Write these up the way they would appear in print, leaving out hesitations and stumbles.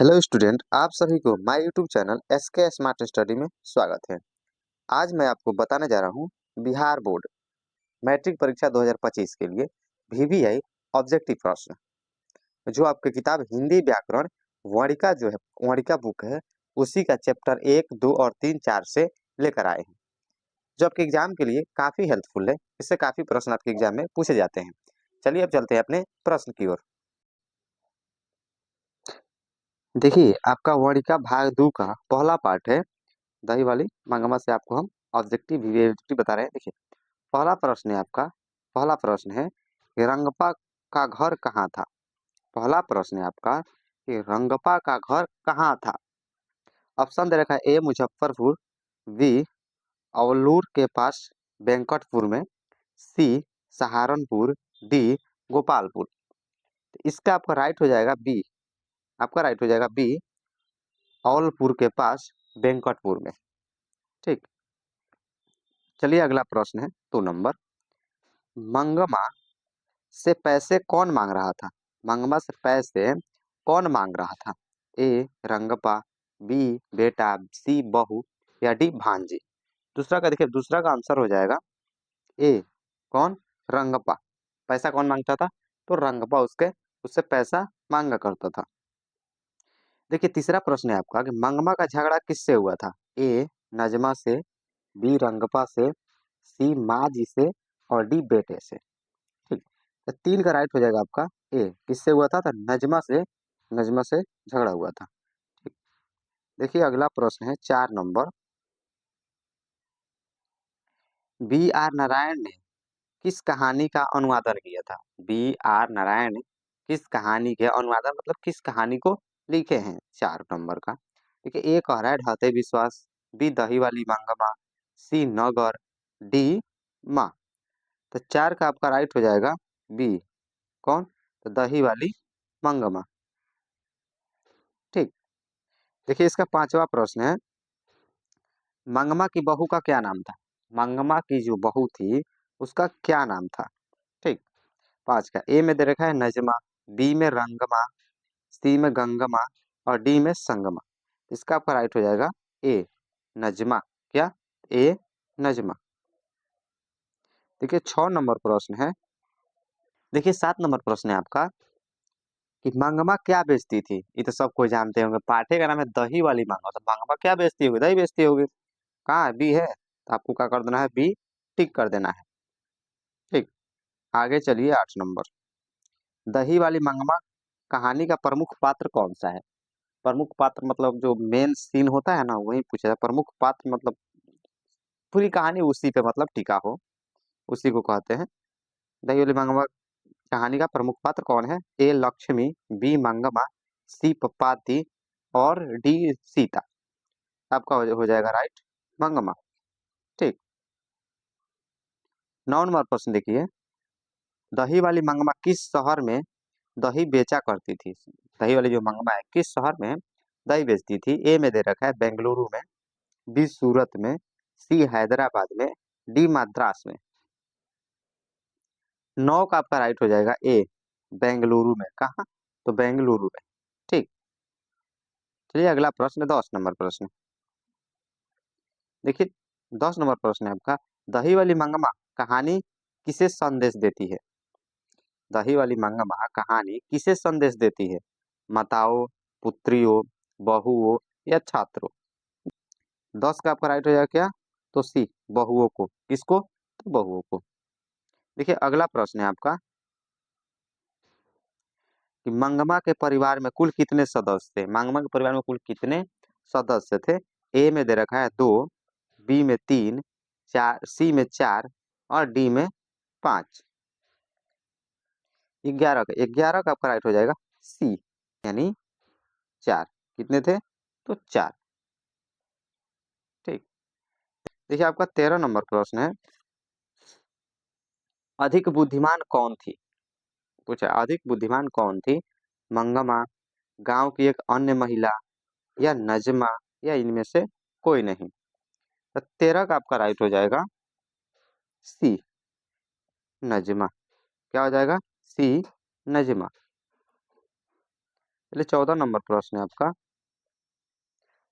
Hello student, आप सभी को my YouTube channel SK smart study में स्वागत है। आज मैं आपको बताने जा रहा हूँ बिहार बोर्ड मैट्रिक परीक्षा 2025 के लिए वीवीआई ऑब्जेक्टिव प्रश्न, जो आपकी किताब हिंदी व्याकरण वाणिका जो है वाणिका बुक है, उसी का चैप्टर 1, 2 और 3, 4 से लेकर आए हैं, जो आपके एग्जाम के लिए काफी हेल्पफुल है। इससे काफी प्रश्न आपके एग्जाम में पूछे जाते हैं। चलिए अब चलते हैं अपने प्रश्न की ओर। देखिए, आपका वाणिका भाग 2 का पहला पार्ट है दही वाली मंगमा से आपको हम ऑब्जेक्टिव वीवीआई बता रहे हैं। देखिए, पहला प्रश्न है आपका। पहला प्रश्न है कि रंगपा का घर कहाँ था। पहला प्रश्न है आपका कि रंगपा का घर कहाँ था। ऑप्शन दे रखा है ए मुजफ्फरपुर, बी अवलूर के पास वेंकटपुर में, सी सहारनपुर, डी गोपालपुर। इसका आपका राइट हो जाएगा बी। आपका राइट हो जाएगा बी अवलपुर के पास वेंकटपुर में। ठीक, चलिए अगला प्रश्न है 2 नंबर। मंगमा से पैसे कौन मांग रहा था। मंगमा से पैसे कौन मांग रहा था। ए रंगपा, बी बेटा, सी बहू या डी भांजी। दूसरा का देखिए, दूसरा का आंसर हो जाएगा ए कौन, रंगपा। पैसा कौन मांगता था, तो रंगपा उसके उससे पैसा मांगा करता था। देखिए तीसरा प्रश्न है आपका कि मंगमा का झगड़ा किससे हुआ था। ए नजमा से, बी रंगपा से, सी माँ जी से और डी बेटे से। ठीक, तो 3 का राइट हो जाएगा आपका ए। किससे हुआ था, तो नजमा से, नजमा से झगड़ा हुआ था। ठीक, देखिए अगला प्रश्न है 4 नंबर। बी आर नारायण ने किस कहानी का अनुवादन किया था। बी आर नारायण ने किस कहानी के अनुवादन मतलब किस कहानी को लिखे हैं। 4 नंबर का देखिए, ए कह रहा है ढाते विश्वास, बी दही वाली मंगमा, सी नगर, डी माँ। तो 4 का आपका राइट हो जाएगा बी कौन, तो दही वाली मंगमा। ठीक, देखिए इसका 5वां प्रश्न है मंगमा की बहू का क्या नाम था। मंगमा की जो बहू थी उसका क्या नाम था। ठीक, 5 का ए में दे रखा है नजमा, बी में रंगमा, सी में गंगमा और डी में संगमा। इसका आपका राइट हो जाएगा ए नजमा। क्या, ए नजमा। देखिए 6 नंबर प्रश्न है। देखिए 7 नंबर प्रश्न है आपका कि मंगमा क्या बेचती थी। ये तो सबको जानते होंगे, पाठे का नाम है दही वाली मंगमा। तो मंगमा क्या बेचती होगी, दही बेचती होगी। कहाँ है, बी है, तो आपको क्या कर देना है, बी टिक कर देना है। ठीक, आगे चलिए 8 नंबर। दही वाली मंगमा कहानी का प्रमुख पात्र कौन सा है। प्रमुख पात्र मतलब जो मेन सीन होता है ना, वही पूछा है। प्रमुख पात्र मतलब पूरी कहानी उसी पे मतलब टिका हो, उसी को कहते हैं। दही वाली मंगमा कहानी का प्रमुख पात्र कौन है। ए लक्ष्मी, बी मंगमा, सी पपाती और डी सीता। आपका हो जाएगा राइट मंगमा। ठीक, 9 नंबर प्रश्न देखिए। दही वाली मंगमा किस शहर में दही बेचा करती थी। दही वाली जो मंगमा है किस शहर में दही बेचती थी। ए में दे रखा है बेंगलुरु में, बी सूरत में, सी हैदराबाद में, डी मद्रास में। 9 का आपका राइट हो जाएगा ए बेंगलुरु में। कहा, तो बेंगलुरु में। ठीक, चलिए अगला प्रश्न 10 नंबर प्रश्न। देखिए 10 नंबर प्रश्न है आपका, दही वाली मंगमा कहानी किसे संदेश देती है। दही वाली मंगमा कहानी किसे संदेश देती है। माताओं, पुत्रियों, बहुओं या छात्रों। 10 का आपका राइट हो जाएगा क्या, तो सी बहुओं को। किसको, तो बहुओं को। देखिए अगला प्रश्न है आपका कि मंगमा के परिवार में कुल कितने सदस्य थे। मंगमा के परिवार में कुल कितने सदस्य थे। ए में दे रखा है 2, बी में 3, चार, सी में 4 और डी में 5। 11 का आपका राइट हो जाएगा सी, यानी 4। कितने थे, तो 4। ठीक, देखिए आपका 13 नंबर प्रश्न है। अधिक बुद्धिमान कौन थी। पूछा अधिक बुद्धिमान कौन थी। मंगमा, गांव की एक अन्य महिला या नजमा या इनमें से कोई नहीं। तो 13 का आपका राइट हो जाएगा सी नजमा। क्या हो जाएगा, सी नजमा। चलिए 14 नंबर प्रश्न है आपका।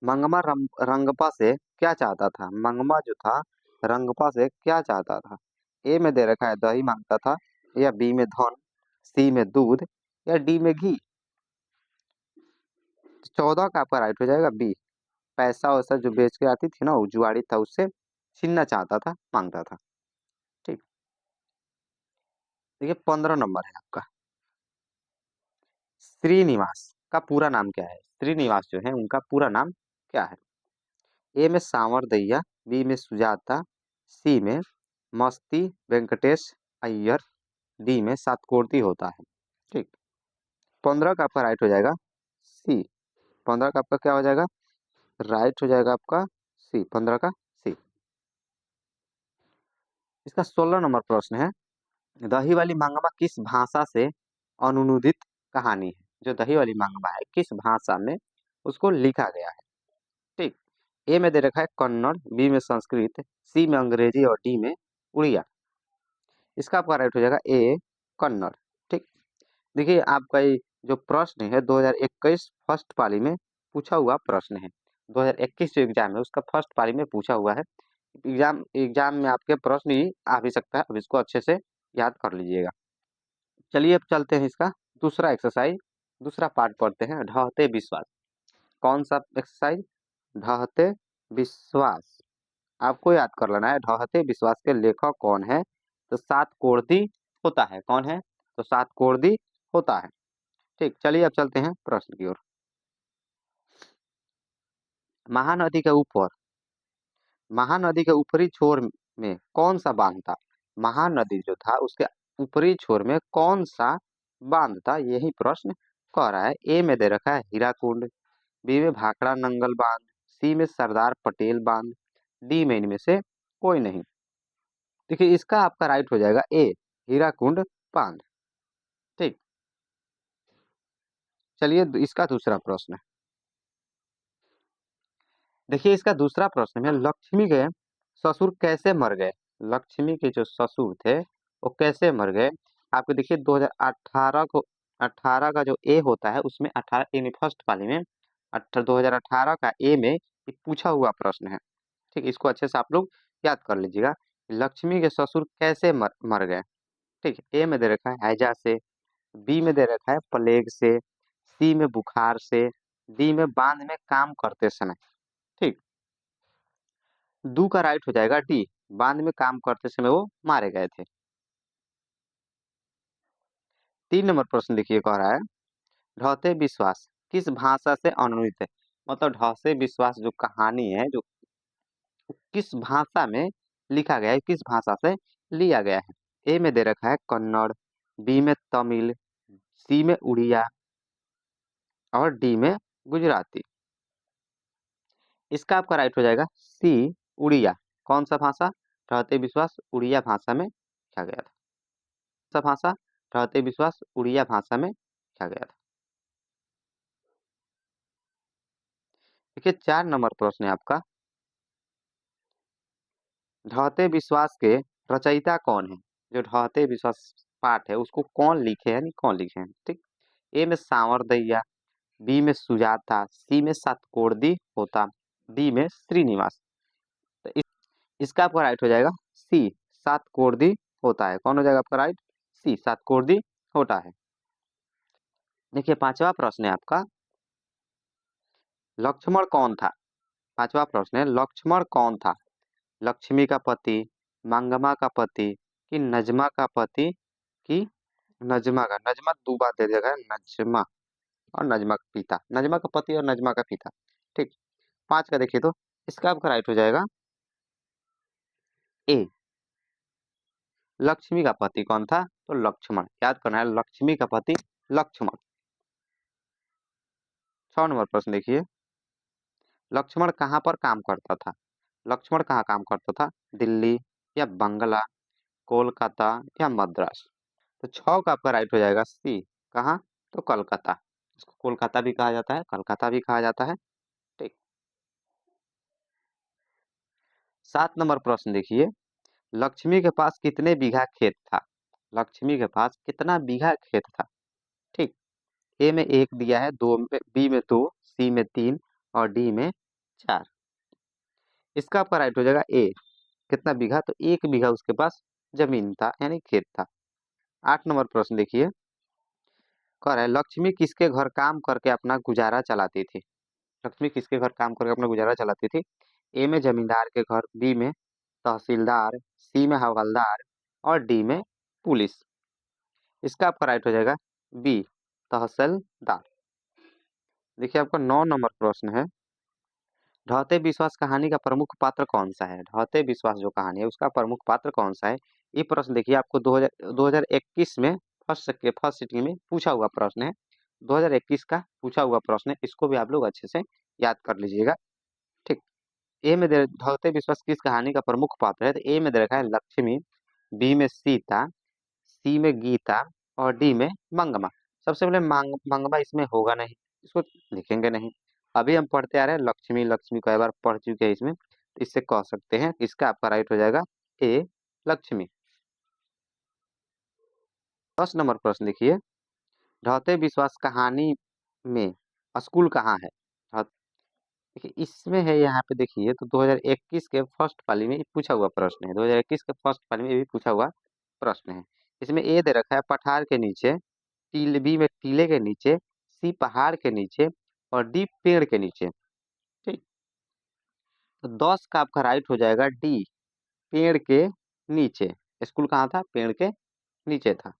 मंगमा रंगपा से क्या चाहता था? मंगमा जो था रंगपा से क्या चाहता था? ए में दे रखा है दही मांगता था, या बी में धन, सी में दूध, या डी में घी। 14 का आपका राइट हो जाएगा बी। पैसा वैसा जो बेच के आती थी ना, वो जुआरी था, उससे छीनना चाहता था, मांगता था। ठीक। देखिए 15 नंबर है आपका। श्रीनिवास का पूरा नाम क्या है? श्रीनिवास जो है उनका पूरा नाम क्या है? ए में सांवर दैया, बी में सुजाता, सी में मस्ती वेंकटेश अय्यर, डी में सातकोटी होता है। ठीक। 15 का आपका राइट हो जाएगा सी। 15 का आपका क्या हो जाएगा? राइट हो जाएगा आपका सी। 15 का सी। इसका 16 नंबर प्रश्न है। दही वाली मांगमा किस भाषा से अनुनूदित कहानी है? जो दही वाली मांगमा है किस भाषा में उसको लिखा गया है? ठीक। ए में दे रखा है कन्नड़, बी में संस्कृत, सी में अंग्रेजी और डी में उड़िया। इसका आपका राइट हो जाएगा ए कन्नड़। ठीक। देखिए आपका ये जो प्रश्न है 2021 फर्स्ट पाली में पूछा हुआ प्रश्न है। 2021 जो एग्जाम है उसका फर्स्ट पाली में पूछा हुआ है। एग्जाम एग्जाम में आपके प्रश्न ही आ भी सकता है, अब इसको अच्छे से याद कर लीजिएगा। चलिए अब चलते हैं इसका दूसरा एक्सरसाइज, दूसरा पार्ट पढ़ते हैं। ढहते विश्वास। कौन सा एक्सरसाइज? ढहते विश्वास। आपको याद कर लेना है ढहते विश्वास के लेखक कौन है। तो सातकोड़दी होता है। कौन है? तो सातकोड़दी होता है। ठीक। चलिए अब चलते हैं प्रश्न की ओर। महानदी के ऊपर, महानदी के ऊपरी छोर में कौन सा बांध था? महानदी जो था उसके ऊपरी छोर में कौन सा बांध था, यही प्रश्न कह रहा है। ए में दे रखा है हीराकुंड, बी में भाखड़ा नंगल बांध, सी में सरदार पटेल बांध, डी में इनमें से कोई नहीं। देखिए इसका आपका राइट हो जाएगा ए हीराकुंड बांध। ठीक। चलिए इसका दूसरा प्रश्न। देखिए इसका दूसरा प्रश्न में लक्ष्मी के ससुर कैसे मर गए? लक्ष्मी के जो ससुर थे वो कैसे मर गए? आपको देखिए 2018 को 18 का जो ए होता है उसमें 18 ए में फर्स्ट पाली में 2018 का ए में ये पूछा हुआ प्रश्न है। ठीक। इसको अच्छे से आप लोग याद कर लीजिएगा। लक्ष्मी के ससुर कैसे मर गए? ठीक। ए में दे रखा है हैजा से, बी में दे रखा है प्लेग से, सी में बुखार से, डी में बांध में काम करते समय। ठीक। दू का राइट हो जाएगा डी, बांध में काम करते समय वो मारे गए थे। 3 नंबर प्रश्न देखिए कह रहा है ढहते विश्वास किस भाषा से अनुदित है? मतलब ढहते विश्वास जो कहानी है जो किस भाषा में लिखा गया है, किस भाषा से लिया गया है? ए में दे रखा है कन्नड़, बी में तमिल, सी में उड़िया और डी में गुजराती। इसका आपका राइट हो जाएगा सी उड़िया। कौन सा भाषा? ढहते विश्वास उड़िया भाषा में लिखा गया था। सा भाषा? ढहते विश्वास उड़िया भाषा में लिखा गया था। देखिए 4 नंबर प्रश्न है आपका। ढहते विश्वास के रचयिता कौन है? जो ढहते विश्वास पाठ है उसको कौन लिखे हैं, कौन लिखे हैं? ठीक। ए में सांवर दैया, बी में सुजाता, सी में सातकोड़दी होता, डी में श्रीनिवास। तो इसका आपका राइट हो जाएगा सी सातकोड़दी होता है। कौन हो जाएगा आपका राइट? सी सातकोड़दी होता है। देखिए 5वां प्रश्न है आपका। लक्ष्मण कौन था? 5वां प्रश्न है लक्ष्मण कौन था? लक्ष्मी का पति, मंगमा का पति, कि नजमा का पति, कि नजमा का। नजमा दो बार दे देगा, नजमा और नजमा का पिता। नजमा का पति और नजमा का पिता। ठीक। 5 का देखिए तो इसका आपका राइट हो जाएगा ए लक्ष्मी का पति कौन था? तो लक्ष्मण। याद करना है लक्ष्मी का पति लक्ष्मण। 6 नंबर प्रश्न देखिए। लक्ष्मण कहाँ पर काम करता था? लक्ष्मण कहाँ काम करता था? दिल्ली या बंगला, कोलकाता या मद्रास। तो 6 का आपका राइट हो जाएगा सी। कहाँ? तो कलकत्ता। इसको कोलकाता भी कहा जाता है, कलकत्ता भी कहा जाता है। ठीक। 7 नंबर प्रश्न देखिए। लक्ष्मी के पास कितने बीघा खेत था? लक्ष्मी के पास कितना बीघा खेत था? ठीक। ए में 1 दिया है, दो में, बी में 2, सी में 3 और डी में 4। इसका आपका राइट हो जाएगा ए। कितना बीघा? तो 1 बीघा उसके पास जमीन था, यानी खेत था। 8 नंबर प्रश्न देखिए, कह रहा है लक्ष्मी किसके घर काम करके अपना गुजारा चलाती थी? लक्ष्मी किसके घर काम करके अपना गुजारा चलाती थी? ए में जमींदार के घर, बी में तहसीलदार, सी में हवलदार और डी में पुलिस। इसका आपका राइट हो जाएगा बी, तहसीलदार। देखिए आपका 9 नंबर प्रश्न है, ढहते विश्वास कहानी का प्रमुख पात्र कौन सा है? ढहते विश्वास जो कहानी है उसका प्रमुख पात्र कौन सा है? ये प्रश्न देखिए आपको 2021 में फर्स्ट सिटिंग में पूछा हुआ प्रश्न है। 2021 का पूछा हुआ प्रश्न है, इसको भी आप लोग अच्छे से याद कर लीजिएगा। ठीक। ए में ढलते विश्वास किस कहानी का प्रमुख पात्र है? तो ए में दे रखा है लक्ष्मी, बी में सीता, सी में गीता और डी में मंगमा। सबसे पहले मंगमा इसमें होगा नहीं, इसको लिखेंगे नहीं। अभी हम पढ़ते आ रहे हैं लक्ष्मी, लक्ष्मी कई बार पढ़ चुके हैं इसमें, तो इससे कह सकते हैं इसका आपका राइट हो जाएगा ए, लक्ष्मी। 10 नंबर प्रश्न देखिए, ढहते विश्वास कहानी में स्कूल कहाँ है? देखिए इसमें है, यहाँ पे देखिए तो 2021 के फर्स्ट पाली में पूछा हुआ प्रश्न है। 2021 के फर्स्ट पाली में ये भी पूछा हुआ प्रश्न है। इसमें ए दे रखा है पठार के नीचे, बी में टीले के नीचे, सी पहाड़ के नीचे और डी पेड़ के नीचे। ठीक। तो 10 का आपका राइट हो जाएगा डी, पेड़ के नीचे। स्कूल कहाँ था? पेड़ के नीचे था।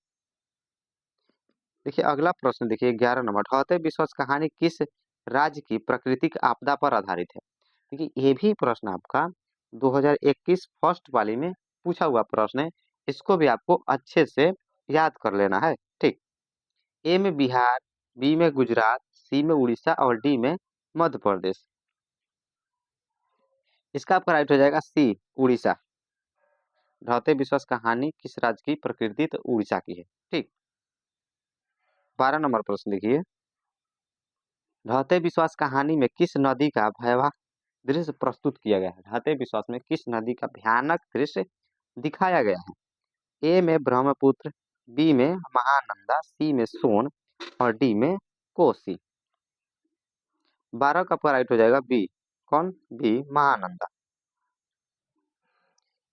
देखिए अगला प्रश्न देखिए 11 नंबर, ढहते विश्वास कहानी किस राज्य की प्राकृतिक आपदा पर आधारित है? देखिए ये भी प्रश्न आपका 2021 फर्स्ट वाली में पूछा हुआ प्रश्न है, इसको भी आपको अच्छे से याद कर लेना है। ठीक। ए में बिहार, बी में गुजरात, सी में उड़ीसा और डी में मध्य प्रदेश। इसका आपका राइट हो जाएगा सी, उड़ीसा। ढहते विश्वास कहानी किस राज्य की प्रकृति? तो उड़ीसा की है। ठीक। 12 नंबर प्रश्न देखिए, ढहते विश्वास कहानी में किस नदी का भयावह दृश्य प्रस्तुत किया गया है? ढहते विश्वास में किस नदी का भयानक दृश्य दिखाया गया है? ए में ब्रह्मपुत्र, बी में महानंदा, सी में सोन और डी में कोसी। 12 का राइट हो जाएगा बी, कौन? बी, महानंदा।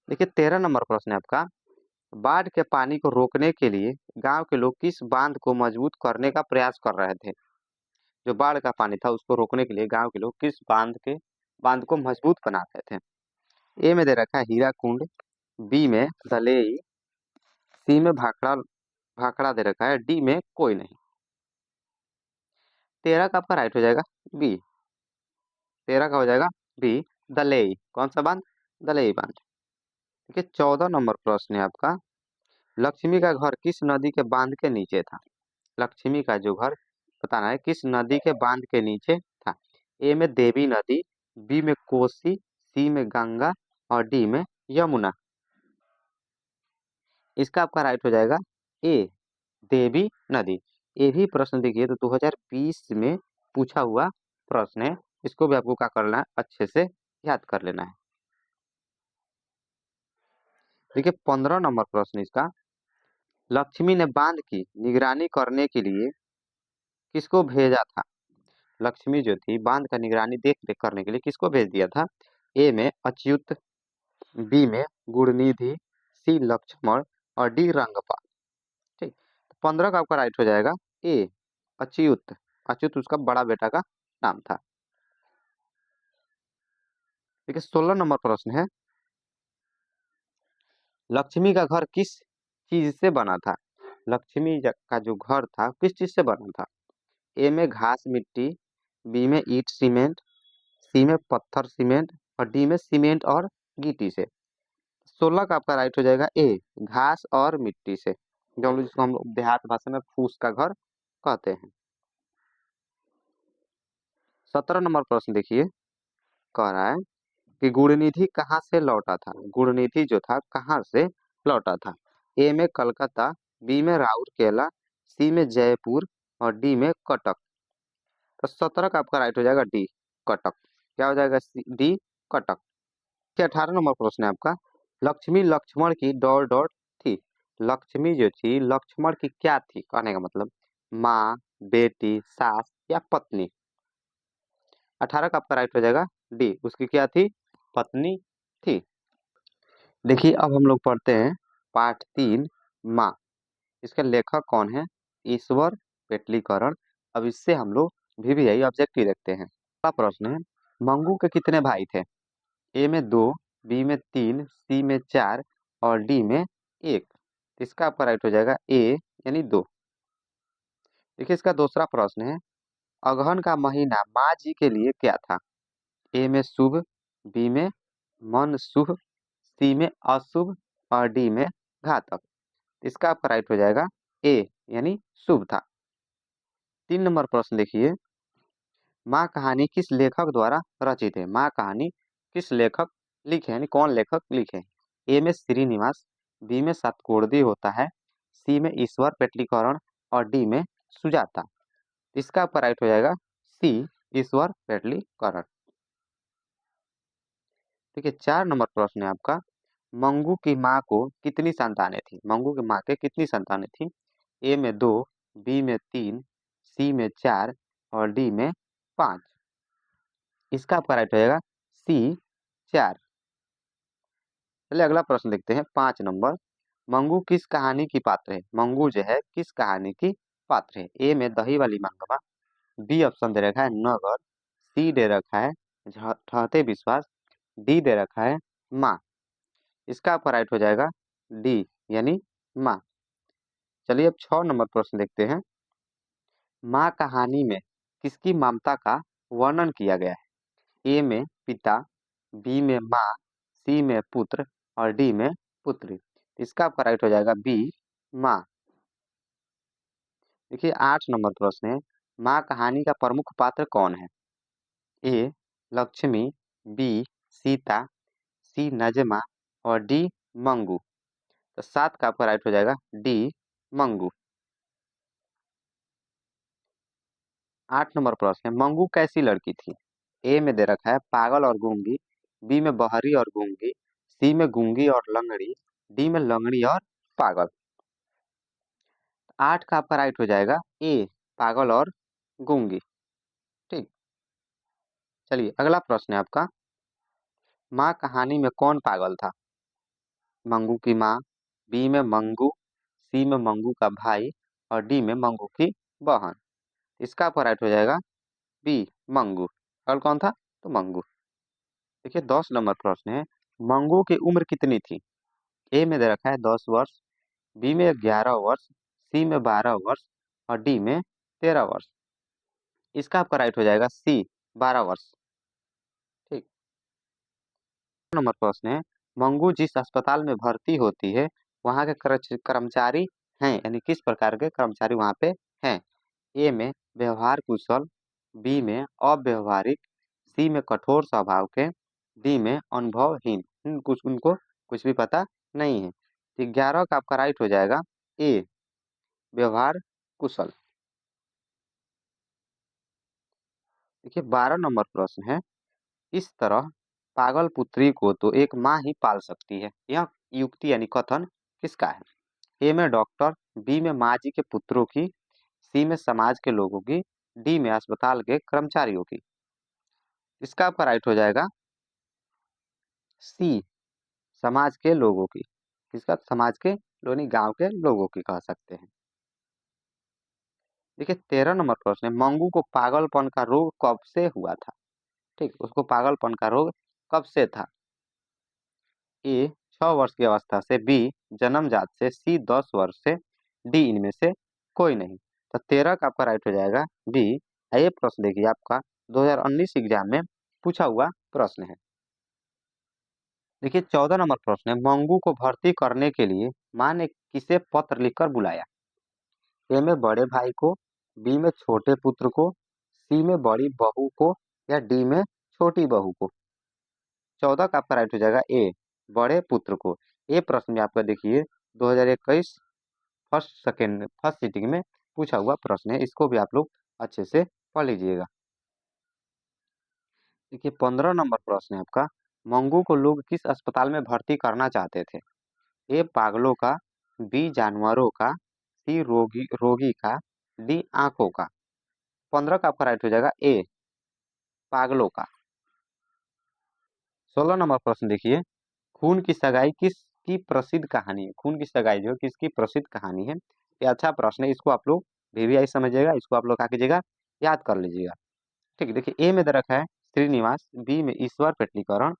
देखिए 13 नंबर प्रश्न है आपका, बाढ़ के पानी को रोकने के लिए गांव के लोग किस बांध को मजबूत करने का प्रयास कर रहे थे? जो बाढ़ का पानी था उसको रोकने के लिए गांव के लोग किस बांध को मजबूत बना रहे थे? ए में दे रखा है हीरा कुंड, बी में दलेई, सी में भाखड़ा भाखड़ा दे रखा है, डी में कोई नहीं। 13 का आपका राइट हो जाएगा बी, 13 का हो जाएगा बी, दलेई। कौन सा बांध? दलेई बांध। देखिए 14 नंबर प्रश्न है आपका, लक्ष्मी का घर किस नदी के बांध के नीचे था? लक्ष्मी का जो घर बताना है किस नदी के बांध के नीचे था? ए में देवी नदी, बी में कोसी, सी में गंगा और डी में यमुना। इसका आपका राइट हो जाएगा ए, देवी नदी। ये भी प्रश्न देखिए तो 2020 में पूछा हुआ प्रश्न है, इसको भी आपको क्या करना है? अच्छे से याद कर लेना है। देखिए 15 नंबर प्रश्न इसका, लक्ष्मी ने बांध की निगरानी करने के लिए किसको भेजा था? लक्ष्मी जो थी बांध का निगरानी देख रेख करने के लिए किसको भेज दिया था? ए में अच्युत, बी में गुणनिधि, सी लक्ष्मण और डी रंगपाल। ठीक। 15 का आपका राइट हो जाएगा ए, अच्युत। अच्युत उसका बड़ा बेटा का नाम था। देखिए 16 नंबर प्रश्न है, लक्ष्मी का घर किस चीज से बना था? लक्ष्मी का जो घर था किस चीज से बना था? ए में घास मिट्टी, बी में ईट सीमेंट, सी में पत्थर सीमेंट और डी में सीमेंट और गिट्टी से। 16 का आपका राइट हो जाएगा ए, घास और मिट्टी से, जिसको हम लोग देहात भाषा में फूस का घर कहते हैं। 17 नंबर प्रश्न देखिए, कह रहा है कि गुणनिधि कहाँ से लौटा था? गुणनिधि जो था कहाँ से लौटा था? ए में कलकत्ता, बी में राउरकेला, सी में जयपुर और डी में कटक। तो 17 का आपका राइट हो जाएगा डी, कटक। क्या हो जाएगा? डी, कटक। 18 नंबर प्रश्न है आपका, लक्ष्मी लक्ष्मण की डॉट डॉट थी। लक्ष्मी जो थी लक्ष्मण की क्या थी? कहने का मतलब माँ, बेटी, सास या पत्नी। 18 का आपका राइट हो जाएगा डी, उसकी क्या थी? पत्नी थी। देखिए अब हम लोग पढ़ते हैं पाठ 3 माँ। इसके लेखक कौन है? ईश्वर पेटलीकरण। अब इससे हम लोग वीवीआई ऑब्जेक्टिव देखते हैं। पहला प्रश्न है, मंगू के कितने भाई थे? ए में 2, बी में 3, सी में 4 और डी में 1। इसका आपका राइट हो जाएगा ए यानी 2। देखिए इसका दूसरा प्रश्न है, अगहन का महीना माँ जी के लिए क्या था? ए में शुभ, बी में मन शुभ, सी में अशुभ और डी में घातक। इसका आपका राइट हो जाएगा ए यानी शुभ था। 3 नंबर प्रश्न देखिए, माँ कहानी किस लेखक द्वारा रचित है? माँ कहानी किस लेखक लिखे यानी कौन लेखक लिखे? ए में श्रीनिवास, बी में सतकोड़दी होता है, सी में ईश्वर पेटलीकरण और डी में सुजाता। इसका आपका राइट हो जाएगा सी ईश्वर पेटलीकरण। देखिए 4 नंबर प्रश्न है आपका, मंगू की माँ को कितनी संतानें थी? मंगू की माँ के कितनी संतानें थी? ए में 2, बी में 3, सी में 4 और डी में 5। इसका आपका राइट हो जाएगा सी 4। चलिए अगला प्रश्न देखते हैं 5 नंबर, मंगू किस कहानी की पात्र है? मंगू जो है किस कहानी की पात्र है? ए में दही वाली मंगवा, बी ऑप्शन दे रखा है नगर, सी दे रखा है ठहते विश्वास, डी दे रखा है माँ। इसका आपका राइट हो जाएगा डी यानी माँ। चलिए अब 6 नंबर प्रश्न देखते हैं, माँ कहानी में किसकी ममता का वर्णन किया गया है? ए में पिता, बी में माँ, सी में पुत्र और डी में पुत्री। इसका आपका राइट हो जाएगा बी माँ। देखिए 8 नंबर प्रश्न है, माँ कहानी का प्रमुख पात्र कौन है? ए लक्ष्मी, बी सीता, सी नजमा और डी मंगू। तो 7 का आपका राइट हो जाएगा डी मंगू। 8 नंबर प्रश्न है, मंगू कैसी लड़की थी? ए में दे रखा है पागल और गूंगी, बी में बहरी और गूंगी, सी में गूंगी और लंगड़ी, डी में लंगड़ी और पागल। 8 का आपका राइट हो जाएगा ए पागल और गूंगी। ठीक, चलिए अगला प्रश्न है आपका, माँ कहानी में कौन पागल था? मंगू की माँ, बी में मंगू, सी में मंगू का भाई और डी में मंगू की बहन। इसका आपका राइट हो जाएगा बी मंगू। और कौन था? तो मंगू। देखिए 10 नंबर प्रश्न है, मंगू की उम्र कितनी थी? ए में दे रखा है 10 वर्ष, बी में 11 वर्ष, सी में 12 वर्ष और डी में 13 वर्ष। इसका आपका राइट हो जाएगा सी 12 वर्ष। ठीक, नंबर प्रश्न है, मंगू जिस अस्पताल में भर्ती होती है वहां के कर्मचारी हैं यानी किस प्रकार के कर्मचारी वहां पे हैं? ए में व्यवहार कुशल, बी में अव्यवहारिक, सी में कठोर स्वभाव के, डी में अनुभवहीन। कुछ उनको कुछ भी पता नहीं है। तो 11 का आपका राइट हो जाएगा ए व्यवहार कुशल। देखिए 12 नंबर प्रश्न है, इस तरह पागल पुत्री को तो एक माँ ही पाल सकती है, यह युक्ति यानी कथन किसका है? ए में डॉक्टर, बी में माँ जी के पुत्रों की, सी में समाज के लोगों की, डी में अस्पताल के कर्मचारियों की। इसका आपका राइट हो जाएगा सी समाज के लोगों की। किसका? समाज के यानी गांव के लोगों की कह सकते हैं। देखिए 13 नंबर प्रश्न है, मंगू को पागलपन का रोग कब से हुआ था? ठीक, उसको पागलपन का रोग कब से था? ए 6 वर्ष की अवस्था से, बी जन्मजात से, सी 10 वर्ष से, डी इनमें से कोई नहीं। तो 13 का आपका राइट हो जाएगा बी। ये प्रश्न देखिए आपका 2019 एग्जाम में पूछा हुआ प्रश्न है। देखिए 14 नंबर प्रश्न है, मंगू को भर्ती करने के लिए माँ ने किसे पत्र लिखकर बुलाया? ए में बड़े भाई को, बी में छोटे पुत्र को, सी में बड़ी बहू को या डी में छोटी बहू को। 14 का आपका राइट हो जाएगा ए बड़े पुत्र को। ये प्रश्न में आपका देखिए 2021 फर्स्ट सीटिंग में पूछा हुआ प्रश्न है, इसको भी आप लोग अच्छे से पढ़ लीजिएगा। देखिए 15 नंबर प्रश्न है आपका, मंगू को लोग किस अस्पताल में भर्ती करना चाहते थे? ए पागलों का, बी जानवरों का, सी रोगी रोगी का, डी आंखों का। 15 का आपका राइट हो जाएगा ए पागलों का। 16 नंबर प्रश्न देखिए, खून की सगाई किसकी प्रसिद्ध कहानी है? खून की सगाई जो किसकी प्रसिद्ध कहानी है? ये अच्छा प्रश्न है, इसको आप लोग वीवीआई समझिएगा, इसको आप लोग क्या कीजिएगा, याद कर लीजिएगा। ठीक है, देखिए ए में दे रखा है श्रीनिवास, बी में ईश्वर पेटलीकरण,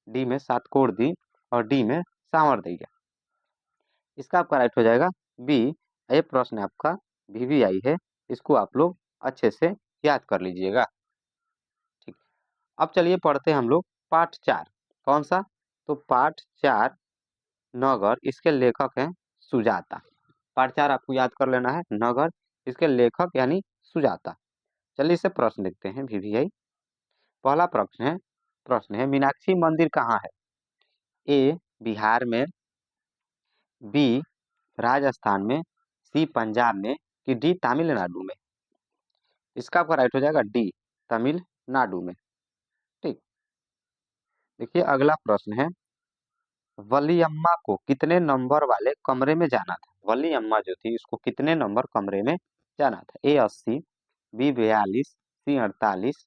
डी में सातकोड़दी और डी में सांवरदैया। इसका आपका राइट हो जाएगा बी। ये प्रश्न आपका वीवीआई है, इसको आप लोग अच्छे से याद कर लीजिएगा। ठीक, अब चलिए पढ़ते हैं हम लोग पाठ 4। कौन सा? तो पाठ 4 नगर, इसके लेखक हैं सुजाता। पाठ 4 आपको याद कर लेना है, नगर, इसके लेखक यानी सुजाता। चलिए इसे प्रश्न देखते हैं वीवीआई। पहला प्रश्न है मीनाक्षी मंदिर कहाँ है? ए बिहार में, बी राजस्थान में, सी पंजाब में, कि डी तमिलनाडु में। इसका आपका राइट हो जाएगा डी तमिलनाडु में। ठीक, देखिए अगला प्रश्न है, वलीअम्मा को कितने नंबर वाले कमरे में जाना था? वलीअम्मा जो थी इसको कितने नंबर कमरे में जाना था? ए 80, बी 42, सी 48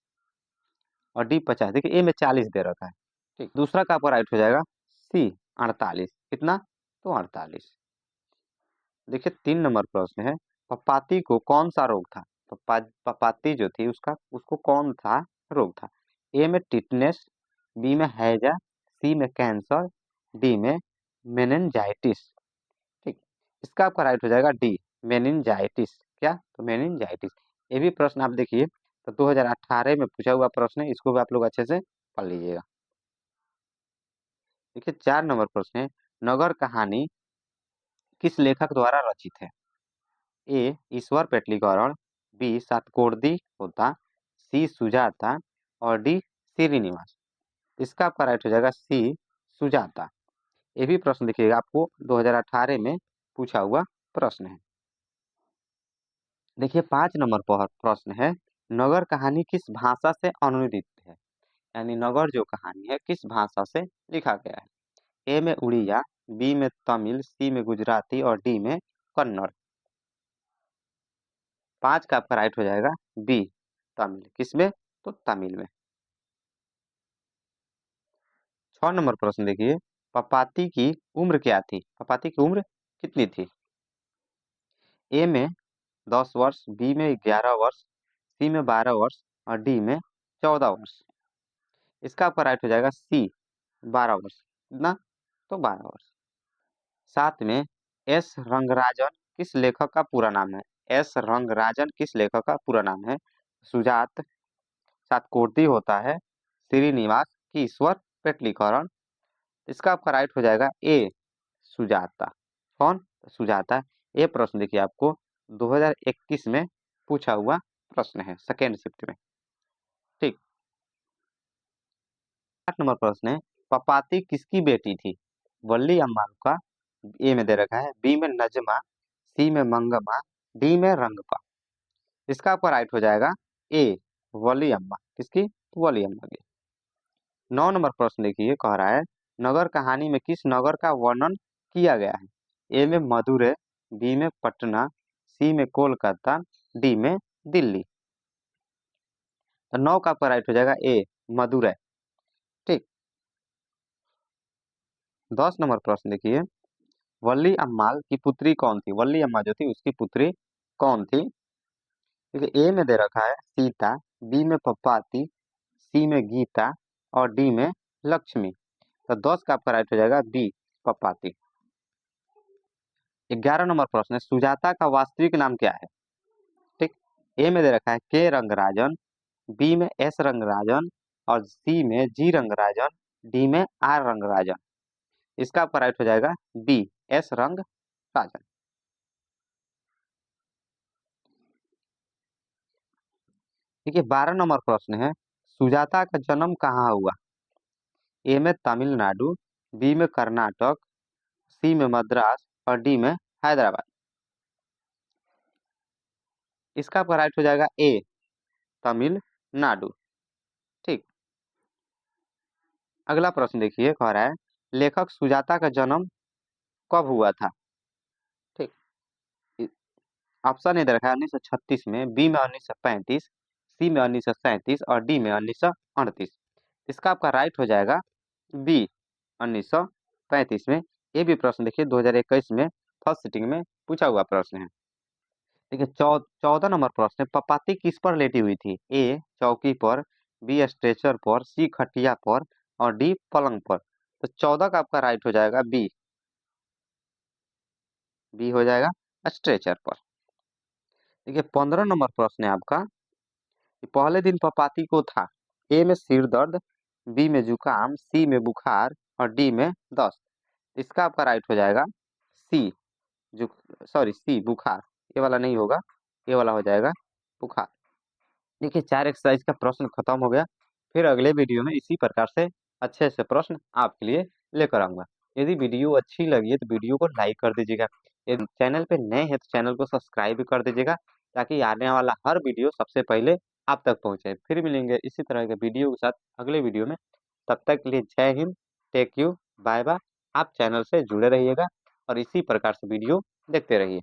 और डी 50। देखिए ए में 40 दे रखा है। ठीक, दूसरा का आपका राइट हो जाएगा सी 48। कितना? तो 48। देखिए 3 नंबर प्रश्न है, पपाती को कौन सा रोग था? पपाती जो थी उसको कौन सा रोग था? ए में टिटनेस, बी में हैजा, सी में कैंसर, डी में मेनिनजाइटिस। ठीक, इसका आपका राइट हो जाएगा डी मेनिनजाइटिस। क्या? तो मेनिनजाइटिस। ये भी प्रश्न आप देखिए तो 2018 में पूछा हुआ प्रश्न है, इसको भी आप लोग अच्छे से पढ़ लीजिएगा। देखिए 4 नंबर प्रश्न है, नगर कहानी किस लेखक द्वारा रचित है? ए ईश्वर पेटलीकरण, बी सातकोड़दी होता, सी सुजाता और डी श्रीनिवास। इसका आपका राइट हो जाएगा सी सुजाता। ये भी प्रश्न देखिएगा, आपको 2018 में पूछा हुआ प्रश्न है। देखिए 5 नंबर प्रश्न है, नगर कहानी किस भाषा से अनुदित है? यानी नगर जो कहानी है किस भाषा से लिखा गया है? ए में उड़िया, बी में तमिल, सी में गुजराती और डी में कन्नड़। 5 का आपका राइट हो जाएगा बी तमिल। किसमें? तो तमिल में। 6 नंबर प्रश्न देखिए, पपाती की उम्र क्या थी? पपाती की उम्र कितनी थी? ए में 10 वर्ष, बी में 11 वर्ष, सी में 12 वर्ष और डी में 14 वर्ष। इसका आपका राइट हो जाएगा सी 12 वर्ष। कितना? तो 12 वर्ष। 7 में एस रंगराजन किस लेखक का पूरा नाम है? एस रंगराजन किस लेखक का पूरा नाम है? सुजात, सातकोटी होता है, श्रीनिवास की ईश्वर पेटलीकरण। इसका आपका राइट हो जाएगा ए सुजाता। कौन? सुजाता। ये प्रश्न देखिए आपको 2021 में पूछा हुआ प्रश्न है, सेकेंड शिफ्ट में। ठीक, 8 नंबर प्रश्न है, पपाती किसकी बेटी थी? वल्ली अम्मा का। ए में दे रखा है, बी में नजमा, सी में मंगमा, डी में रंगपा। इसका आपका राइट हो जाएगा ए वली अम्मा। किसकी? वली अम्मा की। 9 नंबर प्रश्न देखिए, कह रहा है नगर कहानी में किस नगर का वर्णन किया गया है? ए में मदुरै, बी में पटना, सी में कोलकाता, डी में दिल्ली। तो 9 का आपका राइट हो जाएगा ए मदुरै। ठीक, 10 नंबर प्रश्न देखिए, वल्ली अम्माल की पुत्री कौन थी? वल्ली अम्मा जो थी उसकी पुत्री कौन थी? देखिए ए में दे रखा है सीता, बी में पपाती, सी में गीता और डी में लक्ष्मी। तो 10 का आपका राइट हो जाएगा बी पपाती। 11 नंबर प्रश्न है, सुजाता का वास्तविक नाम क्या है? ठीक, ए में दे रखा है के रंगराजन, बी में एस रंगराजन और सी में जी रंगराजन, डी में आर रंगराजन। इसका आपका राइट हो जाएगा बी एस रंगराजन। देखिए 12 नंबर प्रश्न है, सुजाता का जन्म कहाँ हुआ? ए में तमिलनाडु, बी में कर्नाटक, सी में मद्रास और डी में हैदराबाद। इसका आपका राइट हो जाएगा ए तमिलनाडु। ठीक, अगला प्रश्न देखिए, कह रहा है लेखक सुजाता का जन्म कब हुआ था? ठीक, ऑप्शन इधर है 1936 में, बी में 1935, सी में 1937 और डी में 1938। इसका आपका राइट हो जाएगा बी 1935 में। ये भी प्रश्न देखिए 2021 में फर्स्ट सिटिंग में पूछा हुआ प्रश्न है। देखिए 14 नंबर प्रश्न है, पपाती किस पर लेटी हुई थी? ए चौकी पर, बी स्ट्रेचर पर, सी खटिया पर और डी पलंग पर। तो 14 का आपका राइट हो जाएगा बी, बी हो जाएगा स्ट्रेचर पर। देखिए 15 नंबर प्रश्न है आपका, कि पहले दिन पपाती को था, ए में सिर दर्द, बी में जुकाम, सी में बुखार और डी में दस्त। इसका आपका राइट हो जाएगा सी, जु सॉरी सी बुखार। ये वाला नहीं होगा, ये वाला हो जाएगा बुखार। देखिए 4 एक्सरसाइज का प्रश्न खत्म हो गया। फिर अगले वीडियो में इसी प्रकार से अच्छे से प्रश्न आपके लिए लेकर आऊंगा। यदि वीडियो अच्छी लगी है तो वीडियो को लाइक कर दीजिएगा। यदि चैनल पे नए हैं तो चैनल को सब्सक्राइब भी कर दीजिएगा, ताकि आने वाला हर वीडियो सबसे पहले आप तक पहुंचे। फिर मिलेंगे इसी तरह के वीडियो के साथ अगले वीडियो में। तब तक के लिए जय Hind, take you, bye bye. आप चैनल से जुड़े रहिएगा और इसी प्रकार से वीडियो देखते रहिए।